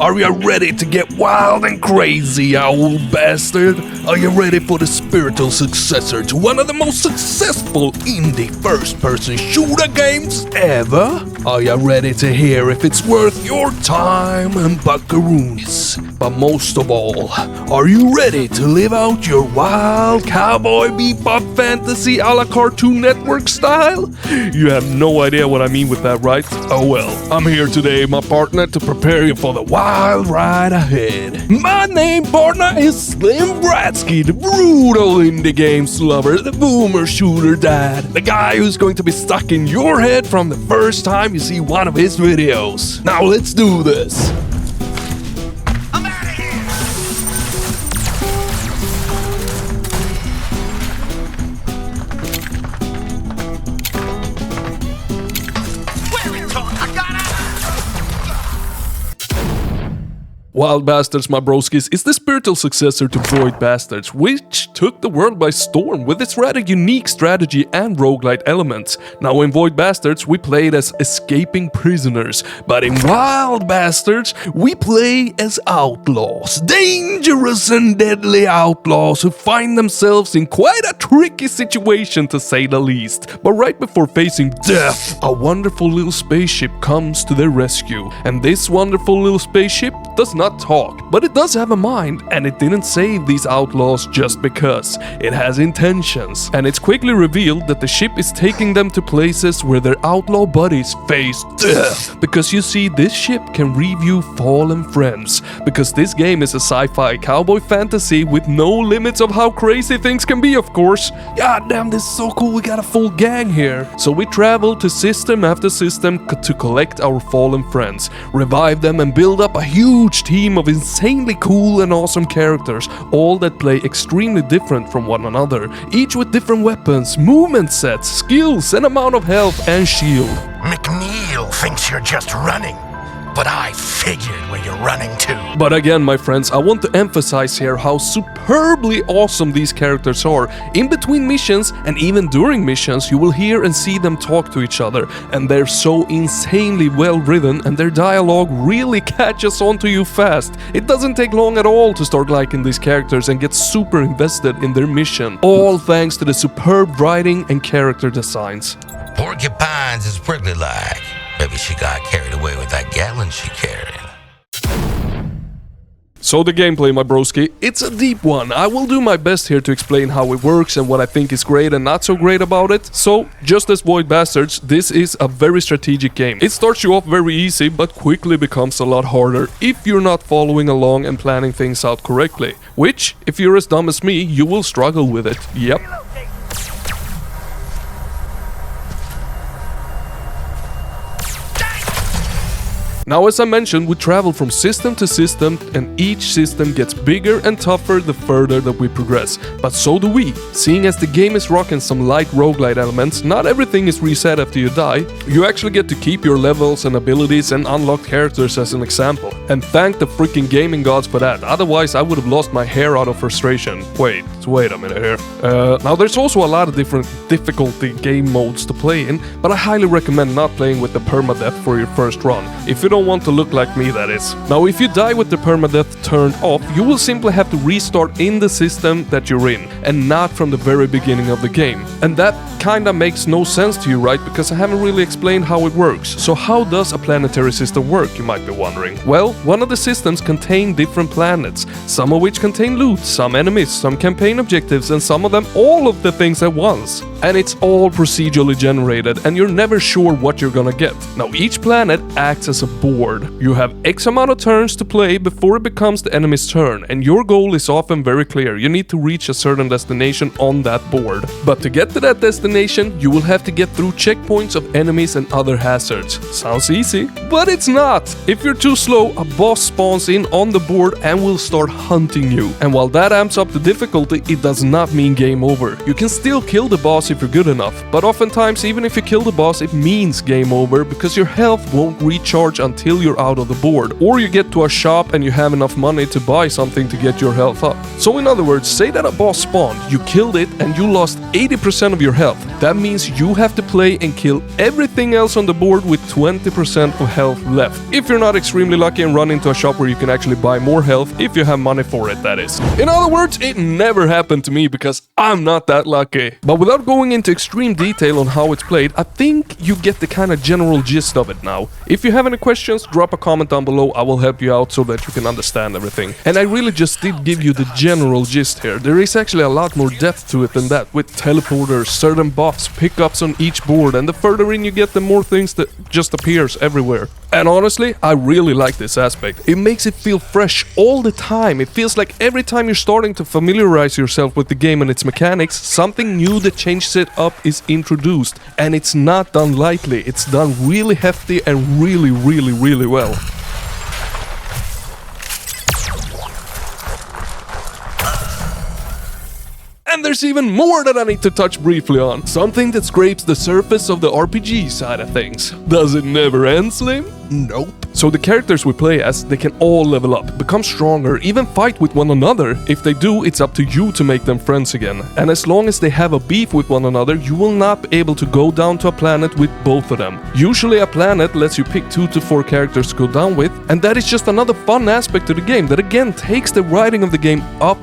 Are you ready to get wild and crazy, old bastard? Are you ready for the spiritual successor to one of the most successful indie first-person shooter games ever? Are you ready to hear if it's worth your time and buckaroonies? But most of all, are you ready to live out your wild cowboy bebop fantasy a la Cartoon Network style? You have no idea what I mean with that, right? Oh well, I'm here today, my partner, to prepare you for the wild ride ahead. My name, partner, is Slim Bratsky, the brutal indie games lover, the boomer shooter dad, the guy who's going to be stuck in your head from the first time you see one of his videos. Now let's do this. Wild Bastards, my broskis, is the spiritual successor to Void Bastards, which took the world by storm with its rather unique strategy and roguelike elements. Now in Void Bastards, we played as escaping prisoners, but in Wild Bastards, we play as outlaws. Dangerous and deadly outlaws who find themselves in quite a tricky situation, to say the least. But right before facing death, a wonderful little spaceship comes to their rescue, and this wonderful little spaceship does not talk, but it does have a mind, and it didn't save these outlaws just because. It has intentions, and it's quickly revealed that the ship is taking them to places where their outlaw buddies face death. Because you see, this ship can review fallen friends, because this game is a sci-fi cowboy fantasy with no limits of how crazy things can be, of course. God damn, this is so cool, we got a full gang here. So we travel to system after system to collect our fallen friends, revive them, and build up a huge team of insanely cool and awesome characters, all that play extremely different from one another, each with different weapons, movement sets, skills, and amount of health and shield. McNeil thinks you're just running, but I figured where you're running to. But again, my friends, I want to emphasize here how superbly awesome these characters are. In between missions and even during missions, you will hear and see them talk to each other, and they're so insanely well written, and their dialogue really catches on to you fast. It doesn't take long at all to start liking these characters and get super invested in their mission, all thanks to the superb writing and character designs. Porcupines is prickly like. Maybe she got carried away with that gallon she carried. So the gameplay, my broski, it's a deep one. I will do my best here to explain how it works and what I think is great and not so great about it. So, just as Void Bastards, this is a very strategic game. It starts you off very easy, but quickly becomes a lot harder if you're not following along and planning things out correctly. Which, if you're as dumb as me, you will struggle with it. Yep. Now, as I mentioned, we travel from system to system, and each system gets bigger and tougher the further that we progress. But so do we. Seeing as the game is rocking some light roguelite elements, not everything is reset after you die. You actually get to keep your levels and abilities and unlocked characters as an example. And thank the freaking gaming gods for that, otherwise I would have lost my hair out of frustration. Wait a minute here. Now there's also a lot of different difficulty game modes to play in, but I highly recommend not playing with the permadeath for your first run. If you don't want to look like me, that is. Now, if you die with the permadeath turned off, you will simply have to restart in the system that you're in, and not from the very beginning of the game. And that kinda makes no sense to you, right? Because I haven't really explained how it works. So how does a planetary system work, you might be wondering? Well, one of the systems contain different planets, some of which contain loot, some enemies, some campaign objectives, and some of them all of the things at once. And it's all procedurally generated, and you're never sure what you're gonna get. Now, each planet acts as a board. You have X amount of turns to play before it becomes the enemy's turn, and your goal is often very clear. You need to reach a certain destination on that board. But to get to that destination, you will have to get through checkpoints of enemies and other hazards. Sounds easy, but it's not. If you're too slow, a boss spawns in on the board and will start hunting you. And while that amps up the difficulty, it does not mean game over. You can still kill the boss if you're good enough, but oftentimes even if you kill the boss, it means game over because your health won't recharge until until you're out of the board, or you get to a shop and you have enough money to buy something to get your health up. So in other words, say that a boss spawned, you killed it and you lost 80% of your health. That means you have to play and kill everything else on the board with 20% of health left. If you're not extremely lucky and run into a shop where you can actually buy more health, if you have money for it, that is. In other words, it never happened to me because I'm not that lucky. But without going into extreme detail on how it's played, I think you get the kind of general gist of it now. If you have any questions, drop a comment down below, I will help you out so that you can understand everything. And I really just did give you the general gist here. There is actually a lot more depth to it than that, with teleporters, certain buffs, pickups on each board, and the further in you get, the more things that just appears everywhere. And honestly, I really like this aspect. It makes it feel fresh all the time. It feels like every time you're starting to familiarize yourself with the game and its mechanics, something new that changes it up is introduced. And it's not done lightly, it's done really hefty and really well. And there's even more that I need to touch briefly on. Something that scrapes the surface of the RPG side of things. Does it never end, Slim? Nope. So the characters we play as, they can all level up, become stronger, even fight with one another. If they do, it's up to you to make them friends again. And as long as they have a beef with one another, you will not be able to go down to a planet with both of them. Usually a planet lets you pick 2 to 4 characters to go down with, and that is just another fun aspect to the game that again takes the writing of the game up.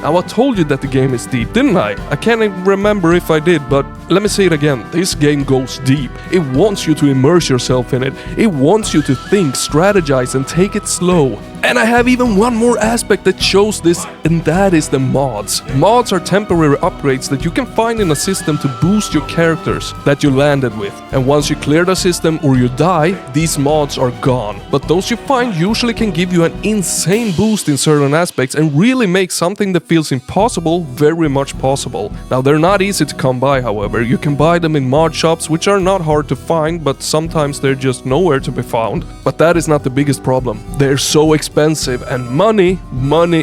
Now I told you that the game is deep, didn't I? I can't even remember if I did, but let me say it again. This game goes deep. It wants you to immerse yourself in it. It wants you to think, strategize, and take it slow. And I have even one more aspect that shows this, and that is the mods. Mods are temporary upgrades that you can find in a system to boost your characters that you landed with. And once you clear the system or you die, these mods are gone. But those you find usually can give you an insane boost in certain aspects and really make something that feels impossible very much possible. Now they're not easy to come by, however. You can buy them in mod shops, which are not hard to find, but sometimes they're just nowhere to be found. But that is not the biggest problem. They're so expensive, and money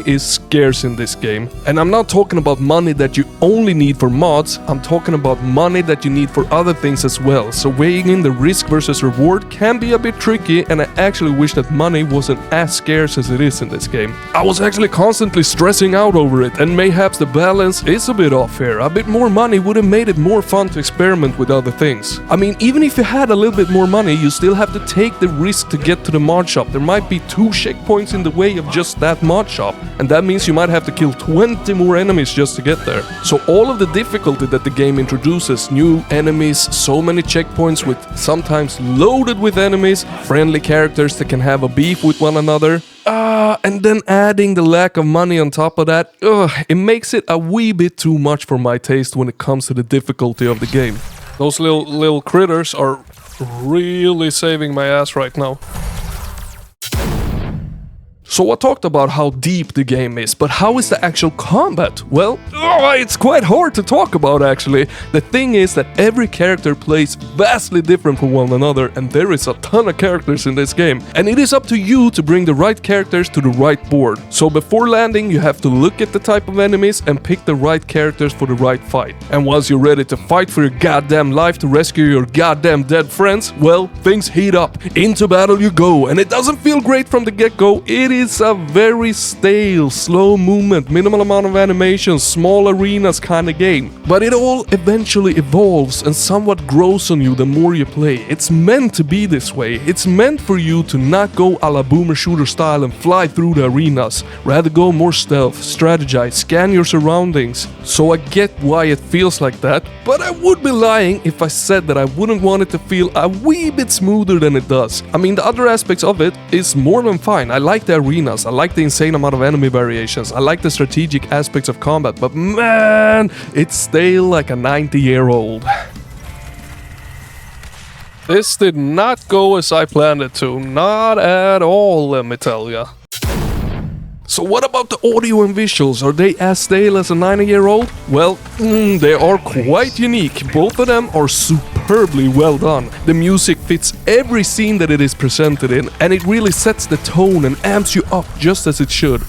is scarce in this game. And I'm not talking about money that you only need for mods, I'm talking about money that you need for other things as well. So weighing in the risk versus reward can be a bit tricky, and I actually wish that money wasn't as scarce as it is in this game. I was actually constantly stressing out over it, and mayhaps the balance is a bit off here. A bit more money would have made it more fun to experiment with other things. I mean, even if you had a little bit more money, you still have to take the risk to get to the mod shop. There might be 2 checkpoints in the way of just that mod shop, and that means you might have to kill 20 more enemies just to get there. So all of the difficulty that the game introduces, new enemies, so many checkpoints with sometimes loaded with enemies, friendly characters that can have a beef with one another, and then adding the lack of money on top of that, it makes it a wee bit too much for my taste when it comes to the difficulty of the game. Those little critters are really saving my ass right now. So I talked about how deep the game is, but how is the actual combat? Well, it's quite hard to talk about actually. The thing is that every character plays vastly different from one another, and there is a ton of characters in this game. And it is up to you to bring the right characters to the right board. So before landing, you have to look at the type of enemies and pick the right characters for the right fight. And once you're ready to fight for your goddamn life to rescue your goddamn dead friends, well, things heat up. Into battle you go, and it doesn't feel great from the get-go. It is a very stale, slow movement, minimal amount of animation, small arenas kind of game. But it all eventually evolves and somewhat grows on you the more you play. It's meant to be this way. It's meant for you to not go a la boomer shooter style and fly through the arenas. Rather go more stealth, strategize, scan your surroundings. So I get why it feels like that, but I would be lying if I said that I wouldn't want it to feel a wee bit smoother than it does. I mean, the other aspects of it is more than fine. I like the arenas, I like the insane amount of enemy variations, I like the strategic aspects of combat, but man, it's stale like a 90-year-old. This did not go as I planned it to, not at all, let me tell ya. So what about the audio and visuals? Are they as stale as a 90-year-old? Well, they are quite unique. Both of them are superbly well done. The music fits every scene that it is presented in, and it really sets the tone and amps you up just as it should.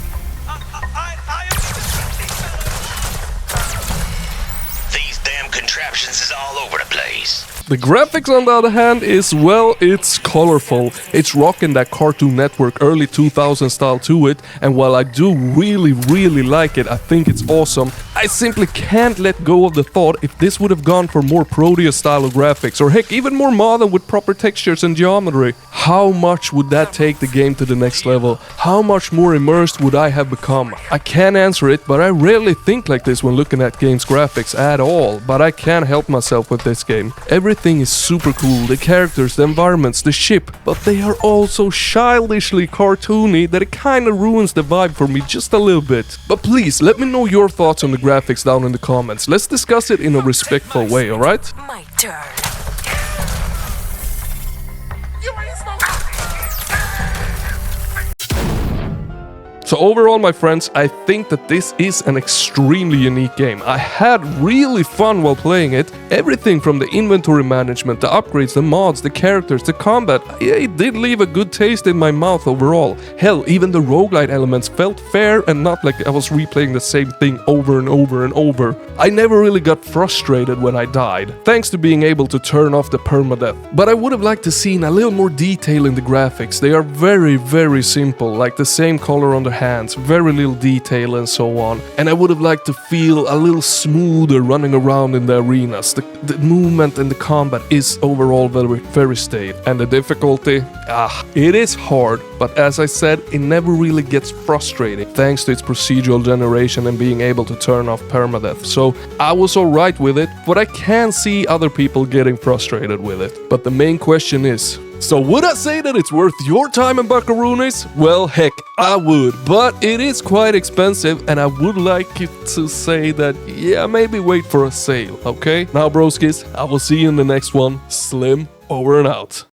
These damn contraptions is all over the place. The graphics, on the other hand, is, well, it's colorful. It's rocking that Cartoon Network early 2000 style to it, and while I do really like it, I think it's awesome, I simply can't let go of the thought if this would have gone for more Proteus style of graphics, or heck, even more modern with proper textures and geometry. How much would that take the game to the next level? How much more immersed would I have become? I can't answer it, but I rarely think like this when looking at games graphics at all, but I can't help myself with this game. Everything is super cool, the characters, the environments, the ship, but they are all so childishly cartoony that it kinda ruins the vibe for me just a little bit. But please, let me know your thoughts on the graphics down in the comments. Let's discuss it in a respectful way, alright? My turn. So overall, my friends, I think that this is an extremely unique game. I had really fun while playing it. Everything from the inventory management, the upgrades, the mods, the characters, the combat, it did leave a good taste in my mouth overall. Hell, even the roguelite elements felt fair and not like I was replaying the same thing over and over and over. I never really got frustrated when I died, thanks to being able to turn off the permadeath. But I would have liked to see a little more detail in the graphics. They are very simple, like the same color on the hands, very little detail and so on. And I would have liked to feel a little smoother running around in the arenas. The movement and the combat is overall very stayed. And the difficulty, it is hard, but as I said, it never really gets frustrating thanks to its procedural generation and being able to turn off permadeath. So I was alright with it, but I can see other people getting frustrated with it. But the main question is, so would I say that it's worth your time in buckaroonies? Well, heck, I would, but it is quite expensive and I would like it to say that, yeah, maybe wait for a sale, okay? Now, broskis, I will see you in the next one. Slim, over and out.